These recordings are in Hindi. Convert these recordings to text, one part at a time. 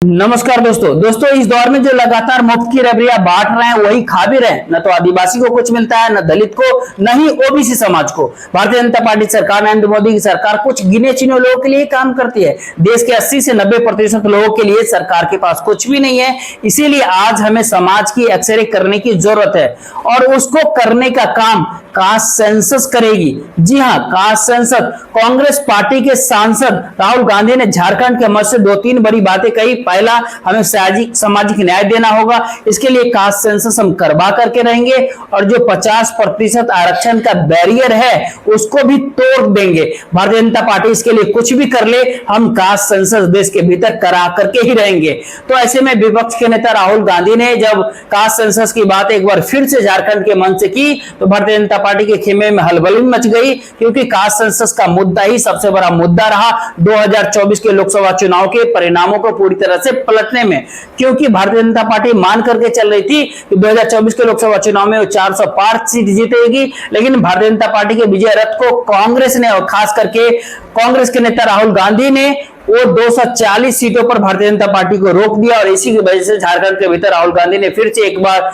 नमस्कार दोस्तों इस दौर में जो लगातार मुफ्त की रबड़ियां बांट रहे हैं वही खा भी रहे हैं। न तो आदिवासी को कुछ मिलता है, न दलित को, न ही ओबीसी समाज को। भारतीय जनता पार्टी सरकार, नरेंद्र मोदी की सरकार कुछ गिने चुने लोगों के लिए काम करती है। देश के 80 से 90% लोगों के लिए सरकार के पास कुछ भी नहीं है। इसीलिए आज हमें समाज की एक्सरे करने की जरूरत है और उसको करने का काम कास्ट सेंसस करेगी। जी हां, कास्ट सेंसस। कांग्रेस पार्टी के सांसद राहुल गांधी ने झारखंड के मंच से 2-3 बड़ी बातें कही। पहला, हमें सामाजिक न्याय देना होगा, इसके लिए कास्ट सेंसस हम करवा करके रहेंगे और जो 50% आरक्षण का बैरियर है उसको भी तोड़ देंगे। भारतीय जनता पार्टी इसके लिए कुछ भी कर ले, हम कास्ट सेंसस देश के भीतर करा करके ही रहेंगे। तो ऐसे में विपक्ष के नेता राहुल गांधी ने जब कास्ट सेंसस की बात एक बार फिर से झारखंड के मंच से की तो भारतीय जनता पार्टी के खेमे में हलबली मच गई, क्योंकि कास्ट सेंसस का मुद्दा ही सबसे बड़ा मुद्दा रहा 2024 के लोकसभा चुनाव के परिणामों को पूरी तरह से पलटने में। क्योंकि भारतीय जनता पार्टी मान करके चल रही थी कि 2024 के लोकसभा चुनाव में वो 400 पार सीट जीतेगी, लेकिन भारतीय जनता पार्टी के विजय रथ को कांग्रेस ने और खास करके कांग्रेस के नेता राहुल गांधी ने वो 240 सीटों पर भारतीय जनता पार्टी को रोक दिया और इसी की वजह से झारखंड के भीतर राहुल गांधी ने फिर से एक बार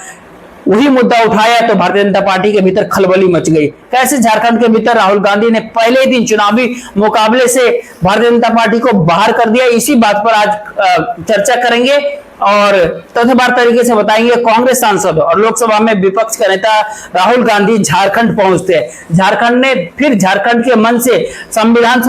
वही मुद्दा उठाया तो भारतीय जनता पार्टी के भीतर खलबली मच गई। कैसे झारखंड के भीतर राहुल गांधी ने पहले दिन चुनावी मुकाबले से भारतीय जनता पार्टी को बाहर कर दिया, इसी बात पर आज चर्चा करेंगे और तथ्यवार तरीके से बताएंगे। कांग्रेस सांसद और लोकसभा में विपक्ष का नेता राहुल गांधी झारखंड पहुंचते हैं। झारखंड ने फिर झारखंड के मन से संविधान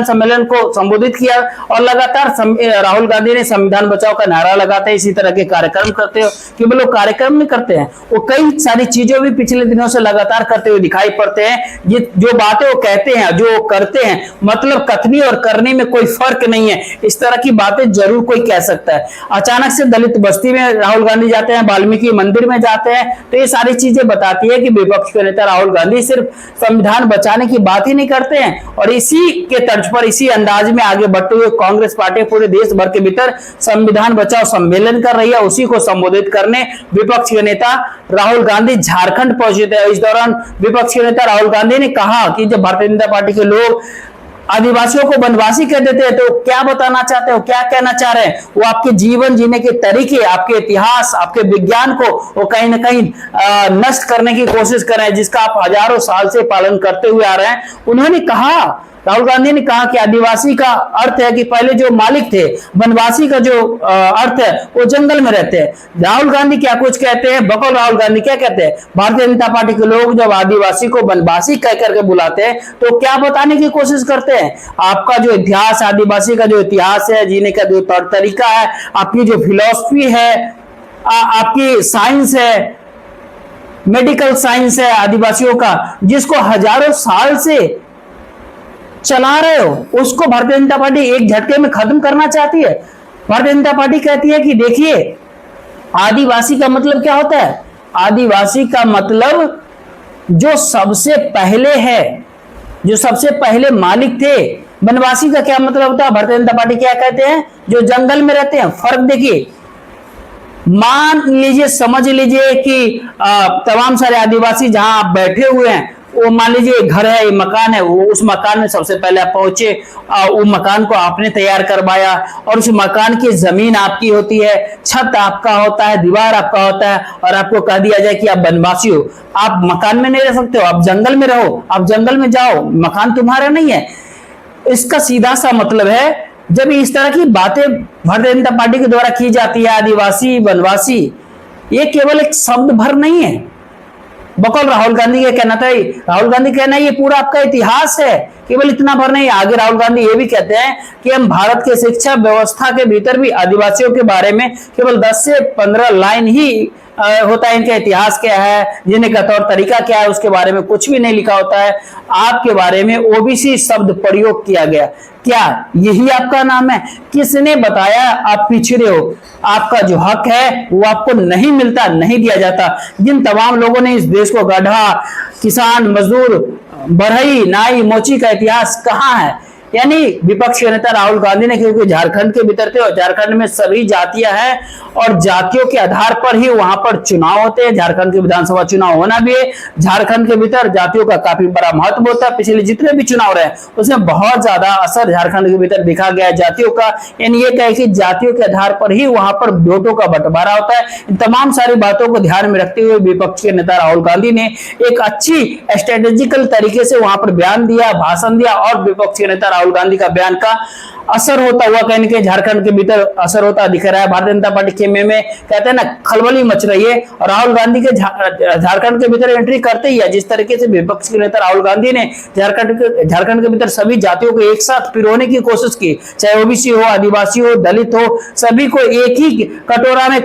सम्मेलन को संबोधित किया और लगातार राहुल गांधी ने संविधान बचाओ का नारा लगाते हैं। इसी तरह के कार्यक्रम करते हो कि वो लोग कार्यक्रम नहीं करते हैं, वो कई सारी चीजों भी पिछले दिनों से लगातार करते हुए दिखाई पड़ते हैं। जो बातें वो कहते हैं, जो करते हैं, मतलब कथनी और करने में कोई फर्क नहीं है। इस तरह की बातें जरूर कोई कह सकता है। अचानक से दलित बस्ती में राहुल गांधी जाते हैं, वाल्मीकि मंदिर में जाते हैं, तो ये सारी चीजें बताती है कि विपक्ष के नेता राहुल गांधी सिर्फ संविधान बचाने की बात ही नहीं करते हैं। और इसी के तर्ज पर, इसी अंदाज में आगे बढ़ते हुए कांग्रेस पार्टी पूरे देश भर के भीतर संविधान बचाओ सम्मेलन कर रही है। उसी को संबोधित करने विपक्ष के नेता राहुल गांधी झारखंड पहुंचे थे। इस दौरान विपक्ष के नेता राहुल गांधी ने कहा कि जब भारतीय जनता पार्टी के लोग आदिवासियों को वनवासी कह देते हैं तो क्या बताना चाहते हो, क्या कहना चाह रहे हैं? वो आपके जीवन जीने के तरीके, आपके इतिहास, आपके विज्ञान को वो कहीं ना कहीं नष्ट करने की कोशिश कर रहे हैं, जिसका आप हजारों साल से पालन करते हुए आ रहे हैं। उन्होंने कहा, राहुल गांधी ने कहा कि आदिवासी का अर्थ है कि पहले जो मालिक थे, वनवासी का जो अर्थ है वो जंगल में रहते हैं। राहुल गांधी क्या कुछ कहते हैं, बकौल राहुल गांधी क्या कहते हैं? भारतीय जनता पार्टी के लोग जब आदिवासी को वनवासी कह करके बुलाते हैं तो क्या बताने की कोशिश करते हैं? आपका जो इतिहास, आदिवासी का जो इतिहास है, जीने का जो तौर तरीका है, आपकी जो फिलॉसफी है, आपकी साइंस है, मेडिकल साइंस है आदिवासियों का, जिसको हजारों साल से चला रहे हो, उसको भारतीय जनता पार्टी एक झटके में खत्म करना चाहती है। भारतीय जनता पार्टी कहती है कि देखिए, आदिवासी का मतलब क्या होता है? आदिवासी का मतलब जो सबसे पहले है, जो सबसे पहले मालिक थे। वनवासी का क्या मतलब होता है? भारतीय जनता पार्टी क्या कहते हैं? जो जंगल में रहते हैं। फर्क देखिए, मान लीजिए, समझ लीजिए कि तमाम सारे आदिवासी जहां आप बैठे हुए हैं, वो मान लीजिए घर है, मकान है, वो उस मकान में सबसे पहले आप पहुंचे, वो मकान को आपने तैयार करवाया और उस मकान की जमीन आपकी होती है, छत आपका होता है, दीवार आपका होता है और आपको कह दिया जाए कि आप वनवासी हो, आप मकान में नहीं रह सकते हो, आप जंगल में रहो, आप जंगल में जाओ, मकान तुम्हारा नहीं है। इसका सीधा सा मतलब है, जब इस तरह की बातें भारतीय जनता पार्टी के द्वारा की जाती है, आदिवासी, वनवासी, ये केवल एक शब्द भर नहीं है। बकौल राहुल गांधी का कहना था, राहुल गांधी कहना है ये पूरा आपका इतिहास है, केवल इतना भर नहीं। आगे राहुल गांधी ये भी कहते हैं कि हम भारत के शिक्षा व्यवस्था के भीतर भी आदिवासियों के बारे में केवल 10 से 15 लाइन ही होता है। इनका इतिहास क्या है, जीने का तौर तरीका क्या है, उसके बारे में कुछ भी नहीं लिखा होता है। आपके बारे में ओबीसी शब्द प्रयोग किया गया। क्या यही आपका नाम है? किसने बताया आप पिछड़े हो? आपका जो हक है वो आपको नहीं मिलता, नहीं दिया जाता। जिन तमाम लोगों ने इस देश को गढ़ा, किसान, मजदूर, बढ़ई, नाई, मोची का इतिहास कहाँ है? यानी विपक्ष के नेता राहुल गांधी ने, क्योंकि झारखंड के भीतर थे और झारखंड में सभी जातियां हैं और जातियों के आधार पर ही वहां पर चुनाव होते हैं। झारखंड के विधानसभा चुनाव होना भी है, झारखंड के भीतर जातियों का काफी बड़ा महत्व होता है। पिछले जितने भी चुनाव रहे उसमें बहुत ज्यादा असर झारखंड के भीतर दिखा गया है जातियों का। यानी ये कहे कि जातियों के आधार पर ही वहां पर वोटों का बंटवारा होता है। इन तमाम सारी बातों को ध्यान में रखते हुए विपक्ष के नेता राहुल गांधी ने एक अच्छी स्ट्रेटेजिकल तरीके से वहां पर बयान दिया, भाषण दिया और विपक्ष के नेता राहुल गांधी का बयान का असर होता हुआ कहीं न कहीं झारखंड के भीतर असर होता दिख रहा है। भारतीय जनता पार्टी खेमे में कहते हैं ना खलबली मच रही है और राहुल गांधी के झारखंड के भीतर एंट्री करते ही है। जिस तरीके से विपक्ष के नेता राहुल गांधी ने झारखंड के भीतर सभी जातियों को एक साथ पिरोने की कोशिश की, चाहे ओबीसी हो, आदिवासी हो, दलित हो, सभी को एक ही कटोरा में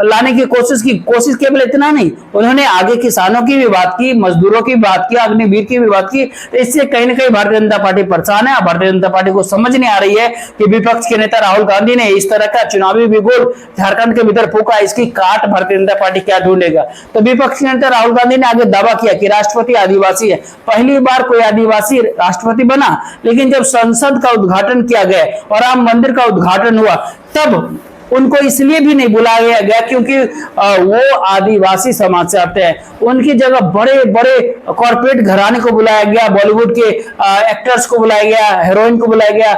लाने की कोशिश की। कोशिश केवल इतना नहीं, उन्होंने आगे किसानों की भी बात की, मजदूरों की बात की, अग्निवीर की भी बात की। इससे कहीं ना कहीं भारतीय जनता पार्टी परेशान है। भारतीय जनता पार्टी को समझ नहीं आ रही है कि विपक्ष के नेता राहुल गांधी ने इस तरह का चुनावी बिगुल झारखंड के भीतर फूका, इसकी काट भारतीय जनता पार्टी क्या ढूंढेगा। तो विपक्ष के नेता राहुल गांधी ने आगे दावा किया कि राष्ट्रपति आदिवासी है। पहली बार कोई आदिवासी राष्ट्रपति बना, लेकिन जब संसद का उद्घाटन किया गया और राम मंदिर का उद्घाटन हुआ तब उनको इसलिए भी नहीं बुलाया गया क्योंकि वो आदिवासी समाज से आते हैं। उनकी जगह बड़े बड़े कॉर्पोरेट घराने को बुलाया गया, बॉलीवुड के एक्टर्स को बुलाया गया, हीरोइन को बुलाया गया।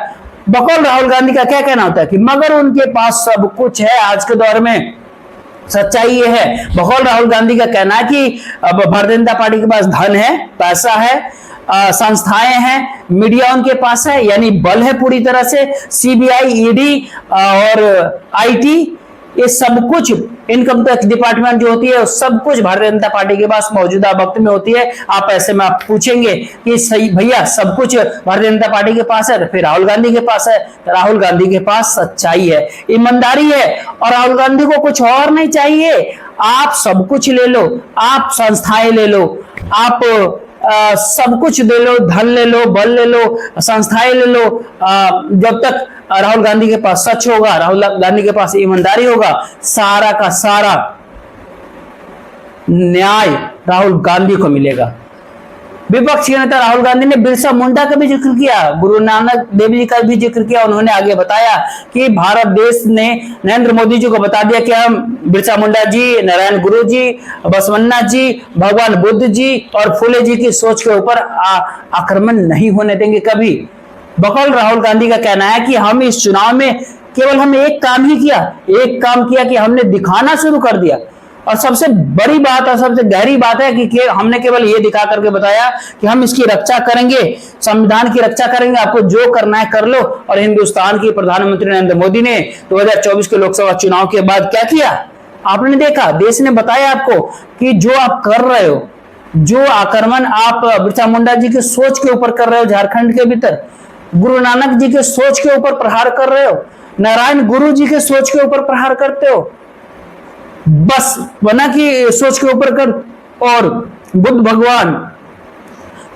बकौल राहुल गांधी का क्या कहना होता है कि मगर उनके पास सब कुछ है। आज के दौर में सच्चाई ये है, बकौल राहुल गांधी का कहना है कि भारतीय जनता पार्टी के पास धन है, पैसा है, संस्थाएं हैं, मीडिया उनके पास है, यानी बल है पूरी तरह से। सीबीआई, ईडी और आईटी, ये सब कुछ, इनकम टैक्स डिपार्टमेंट जो होती है सब कुछ भारतीय जनता पार्टी के पास मौजूदा वक्त में होती है। आप ऐसे में आप पूछेंगे कि सही भैया सब कुछ भारतीय जनता पार्टी के पास है, तो फिर राहुल गांधी के पास है। तो राहुल गांधी के पास सच्चाई है, ईमानदारी है और राहुल गांधी को कुछ और नहीं चाहिए। आप सब कुछ ले लो, आप संस्थाएं ले लो, आप सब कुछ दे लो, धन ले लो, बल ले लो, संस्थाएं ले लो। जब तक राहुल गांधी के पास सच होगा, राहुल गांधी के पास ईमानदारी होगा, सारा का सारा न्याय राहुल गांधी को मिलेगा। विपक्ष के नेता राहुल गांधी ने बिरसा मुंडा का भी जिक्र किया, गुरु नानक देव जी का भी जिक्र किया। उन्होंने आगे बताया कि भारत देश ने नरेंद्र मोदी जी को बता दिया कि हम बिरसा मुंडा जी, नारायण गुरु जी, बसवन्ना जी, भगवान बुद्ध जी और फुले जी की सोच के ऊपर आक्रमण नहीं होने देंगे कभी। बकौल राहुल गांधी का कहना है कि हम इस चुनाव में केवल हमने एक काम ही किया, एक काम किया कि हमने दिखाना शुरू कर दिया। और सबसे बड़ी बात और सबसे गहरी बात है कि हमने केवल ये दिखा करके बताया कि हम इसकी रक्षा करेंगे, संविधान की रक्षा करेंगे, आपको जो करना है कर लो। और हिंदुस्तान की प्रधानमंत्री नरेंद्र मोदी ने 2024 के लोकसभा चुनाव के बाद क्या किया आपने देखा, देश ने बताया आपको कि जो आप कर रहे हो, जो आक्रमण आप बिरसा मुंडा जी की सोच के ऊपर कर रहे हो, झारखंड के भीतर गुरु नानक जी के सोच के ऊपर प्रहार कर रहे हो, नारायण गुरु जी के सोच के ऊपर प्रहार करते हो, बस बना की सोच के ऊपर कर, और बुद्ध भगवान,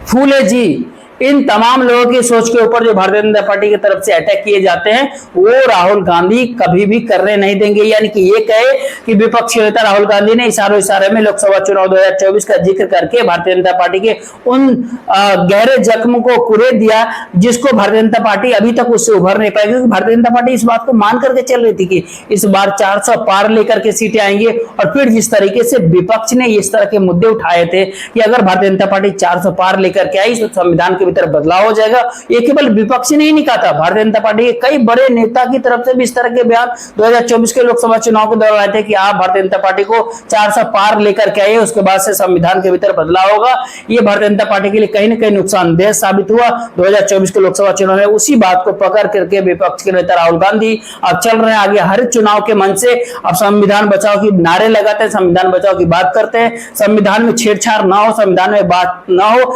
फूले जी, इन तमाम लोगों की सोच के ऊपर जो भारतीय जनता पार्टी की तरफ से अटैक किए जाते हैं वो राहुल गांधी कभी भी करने नहीं देंगे। यानी कि ये कहे कि विपक्षी नेता राहुल गांधी ने इशारे में लोकसभा चुनाव 2024 का जिक्र करके भारतीय जनता पार्टी के उन गहरे जख्म को कुरेद दिया जिसको भारतीय जनता पार्टी अभी तक उससे उभर नहीं पाई। क्योंकि भारतीय जनता पार्टी इस बात को मान करके चल रही थी कि इस बार 400 पार लेकर के सीटें आएंगी। और फिर जिस तरीके से विपक्ष ने इस तरह के मुद्दे उठाए थे कि अगर भारतीय जनता पार्टी 400 पार लेकर के आई तो संविधान के भीतर बदलाव हो जाएगा। ये केवल विपक्ष ने ही नहीं कहा था, भारतीय जनता पार्टी के कई बड़े नेता की तरफ से भी इस तरह के बयान 2024 के लोकसभा चुनाव के दौरान आए थे कि आप भारतीय जनता पार्टी को 400 पार लेकर के आए, उसके बाद से संविधान के भीतर बदलाव होगा। ये भारतीय जनता पार्टी के लिए कहीं ना कहीं नुकसानदेह साबित हुआ 2024 के लोकसभा चुनाव में। उसी बात को पकड़ करके विपक्ष के नेता राहुल गांधी अब चल रहे हैं आगे, हर चुनाव के मन से अब संविधान बचाओ की नारे लगाते हैं, संविधान बचाओ की बात करते हैं, संविधान में छेड़छाड़ ना हो, संविधान में बात ना हो,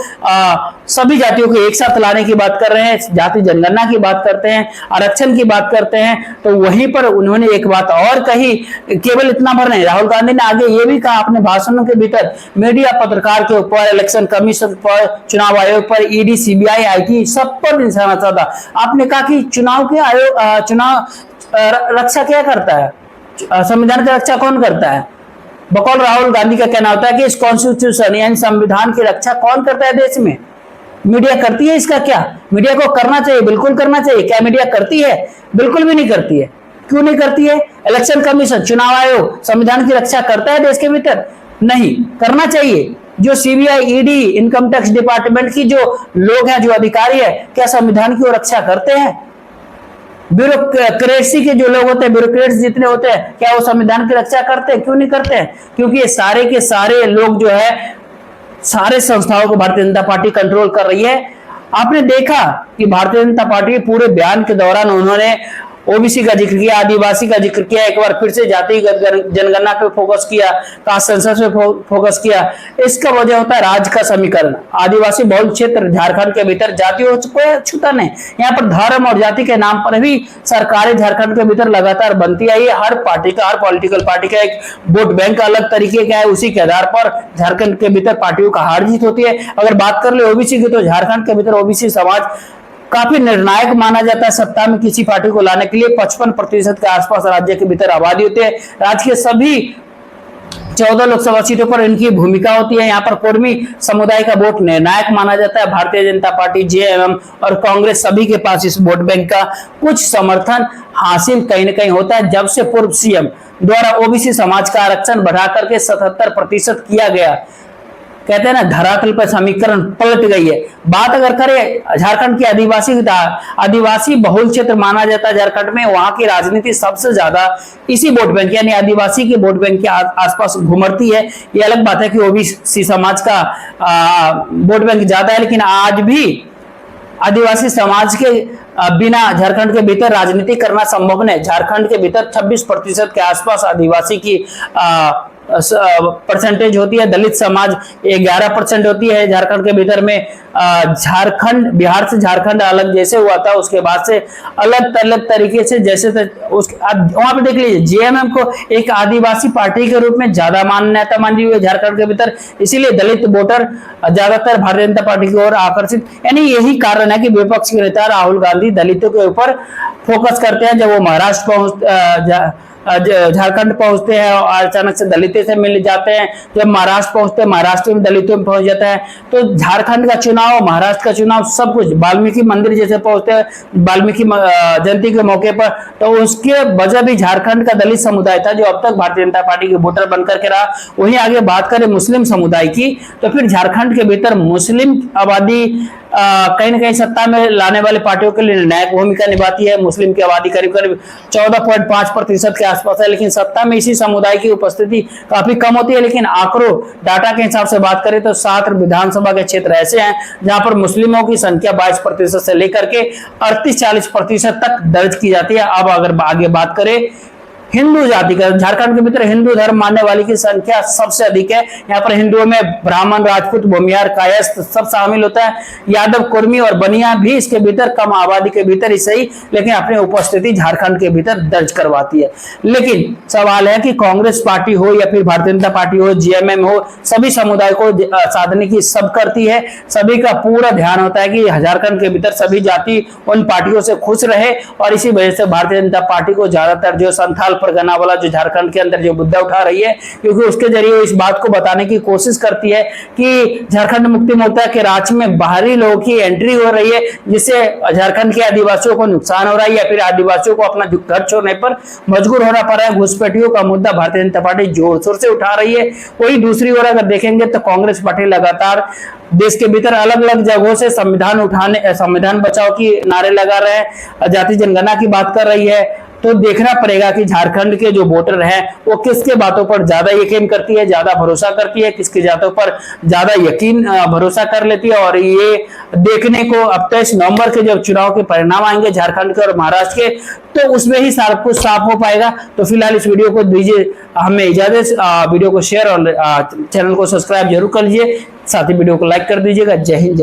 सभी जातियों को एक साथ लाने की बात कर रहे हैं, जाति जनगणना की बात करते हैं, आरक्षण की बात करते हैं। तो वहीं पर उन्होंने एक बात और कही, केवल इतना भर नहीं, राहुल गांधी ने आगे ये भी कहा अपने भाषणों के भीतर मीडिया, पत्रकार के ऊपर, इलेक्शन कमीशन पर, चुनाव आयोग पर, ईडी, सीबीआई, आईटी सब पर निशाना साधा। आपने कहा कि चुनाव के आयोग, चुनाव रक्षा क्या करता है, संविधान की रक्षा कौन करता है? बकौल राहुल गांधी का कहना होता है कि इस कॉन्स्टिट्यूशन यानी संविधान की रक्षा कौन करता है देश में? मीडिया करती है इसका क्या? मीडिया को करना चाहिए, बिल्कुल करना चाहिए। क्या मीडिया करती है? बिल्कुल भी नहीं करती है। क्यों नहीं करती है? इलेक्शन कमीशन, चुनाव आयोग संविधान की रक्षा करता है देश के भीतर? नहीं करना चाहिए। जो CBI, ED, income tax department की जो लोग हैं, जो अधिकारी है, क्या संविधान की रक्षा करते हैं? ब्यूरोक्रेसी के जो लोग होते हैं, ब्यूरोक्रेट्स जितने होते हैं, क्या वो संविधान की रक्षा करते हैं? क्यों नहीं करते हैं? क्योंकि ये सारे के सारे लोग जो है, सारे संस्थाओं को भारतीय जनता पार्टी कंट्रोल कर रही है। आपने देखा कि भारतीय जनता पार्टी के पूरे बयान के दौरान उन्होंने ओबीसी का जिक्र किया, आदिवासी का जिक्र किया, एक बार फिर से जातिगत जनगणना पे फोकस किया, कास्ट सेंसस पे फोकस किया। इसका वजह होता है राज्य का समीकरण। आदिवासी बहुल क्षेत्र झारखंड के भीतर जातियों को छूता नहीं। यहाँ पर धर्म और जाति के नाम पर भी सरकारें झारखंड के भीतर लगातार बनती आई है। हर पार्टी का, हर पॉलिटिकल पार्टी का एक वोट बैंक अलग तरीके का है, उसी के आधार पर झारखंड के भीतर पार्टियों का हार जीत होती है। अगर बात कर ले ओबीसी की, तो झारखंड के भीतर ओबीसी समाज काफी निर्णायक माना जाता है सत्ता में किसी पार्टी को लाने के लिए। 55% के आसपास राज्य के भीतर आबादी होती है। राज्य के सभी 14 लोकसभा सीटों पर इनकी भूमिका होती है। यहाँ पर कुर्मी समुदाय का वोट निर्णायक माना जाता है। भारतीय जनता पार्टी, जेएमएम और कांग्रेस सभी के पास इस वोट बैंक का कुछ समर्थन हासिल कहीं न कहीं होता है। जब से पूर्व सीएम द्वारा ओबीसी समाज का आरक्षण बढ़ा करके 77% किया गया, कहते हैं ना, धरातल पर समीकरण पलट गई है। बात अगर करें झारखंड की आदिवासी बहुल क्षेत्र माना जाता है झारखंड में, वहां की राजनीति सबसे ज्यादा इसी वोट बैंक यानी आदिवासी के वोट बैंक के आसपास घुमरती है। ये अलग बात है कि ओबीसी समाज का वोट बैंक ज्यादा है, लेकिन आज भी आदिवासी समाज के बिना झारखंड के भीतर राजनीति करना संभव नहीं। झारखंड के भीतर 26% के आसपास आदिवासी की परसेंटेज होती है। दलित समाज 11% होती है झारखंड के भीतर में। झारखंड, बिहार से झारखंड अलग जैसे हुआ था, उसके बाद से अलग अलग तरीके से जैसे वहां पे देख लीजिए, जेएमएम को एक आदिवासी पार्टी के रूप में ज्यादा मान्यता मानी हुई है झारखंड के भीतर। इसीलिए दलित वोटर ज्यादातर भारतीय जनता पार्टी की ओर आकर्षित, यानी यही कारण है कि विपक्ष के नेता राहुल गांधी दलितों के ऊपर फोकस करते हैं। जब वो महाराष्ट्र झारखंड पहुंचते हैं और अचानक से दलितों से मिल जाते हैं, जब महाराष्ट्र पहुंचते हैं महाराष्ट्र में दलितों में पहुंच जाता है। तो झारखंड का चुनाव, महाराष्ट्र का चुनाव, सब कुछ वाल्मीकि मंदिर जैसे पहुंचते हैं वाल्मीकि जयंती के मौके पर, तो उसके वजह भी झारखंड का दलित समुदाय था जो अब तक भारतीय जनता पार्टी के वोटर बनकर के रहा। वहीं आगे बात करें मुस्लिम समुदाय की, तो फिर झारखंड के भीतर मुस्लिम आबादी कहीं न कहीं सत्ता में लाने वाली पार्टियों के लिए निर्णायक भूमिका निभाती है। मुस्लिम की आबादी करीब करीब 14.5% के आसपास है, लेकिन सत्ता में इसी समुदाय की उपस्थिति काफी कम होती है। लेकिन आंकड़ों, डाटा के हिसाब से बात करें तो 7 विधानसभा के क्षेत्र ऐसे हैं जहां पर मुस्लिमों की संख्या 22% से लेकर के 38-40% तक दर्ज की जाती है। अब अगर आगे बात करें हिंदू जाति का, झारखंड के भीतर हिंदू धर्म मानने वाली की संख्या सबसे अधिक है। यहाँ पर हिंदुओं में ब्राह्मण, राजपूत, भूमिहार, कायस्थ सब शामिल होता है। यादव, कुर्मी और बनिया भी इसके भीतर कम आबादी के भीतर ही सही, लेकिन अपनी उपस्थिति झारखंड के भीतर दर्ज करवाती है। लेकिन सवाल है कि कांग्रेस पार्टी हो या फिर भारतीय जनता पार्टी हो, जेएमएम हो, सभी समुदाय को साधने की सब करती है। सभी का पूरा ध्यान होता है कि झारखंड के भीतर सभी जाति उन पार्टियों से खुश रहे, और इसी वजह से भारतीय जनता पार्टी को ज्यादातर जो संथाल परगना वाला जो झारखंड के अंदर जो मुद्दा उठा रही है, क्योंकि उसके जरिए इस बात को बताने की कोशिश करती है कि झारखंड मुक्ति मोर्चा के राज में बाहरी लोगों की एंट्री हो रही है, जिससे झारखंड के आदिवासियों को नुकसान हो रहा है या फिर आदिवासियों को अपना घर छोड़ने पर मजबूर होना पड़ रहा है। घुसपैठियों का मुद्दा भारतीय जनता पार्टी जोर शोर से उठा रही है। वही दूसरी ओर अगर देखेंगे तो कांग्रेस पार्टी लगातार देश के भीतर अलग अलग जगहों से संविधान बचाओ की नारे लगा रहे हैं, जाति जनगणना की बात कर रही है। तो देखना पड़ेगा कि झारखंड के जो वोटर हैं वो किसके बातों पर ज्यादा यकीन करती है, ज्यादा भरोसा करती है, किसकी बातों पर ज्यादा यकीन भरोसा कर लेती है। और ये देखने को अब 23 नवंबर के जब चुनाव के परिणाम आएंगे झारखंड के और महाराष्ट्र के, तो उसमें ही सारा कुछ साफ हो पाएगा। तो फिलहाल इस वीडियो को दीजिए हमें इजाजत, वीडियो को शेयर और चैनल को सब्सक्राइब जरूर कर लीजिए, साथ ही वीडियो को लाइक कर दीजिएगा। जय हिंद।